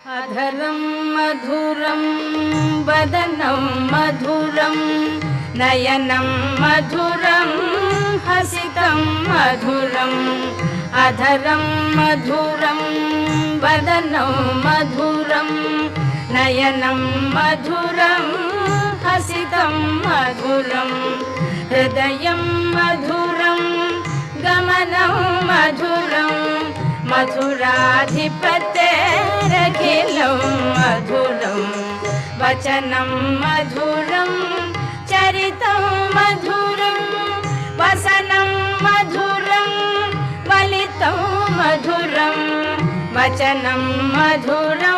अधरं मधुरं वदनं मधुरं नयनं मधुरं हसितं मधुरम् अधरं मधुरं वदनं मधुरं नयनं मधुरं हसितं मधुरं हृदयं मधुरं गमनं मधुरं मधुराधिपतेरखिलं मधुरं वचनं मधुरं चरितं मधुरं वसनं मधुरं वलितं मधुरं वचनं मधुरं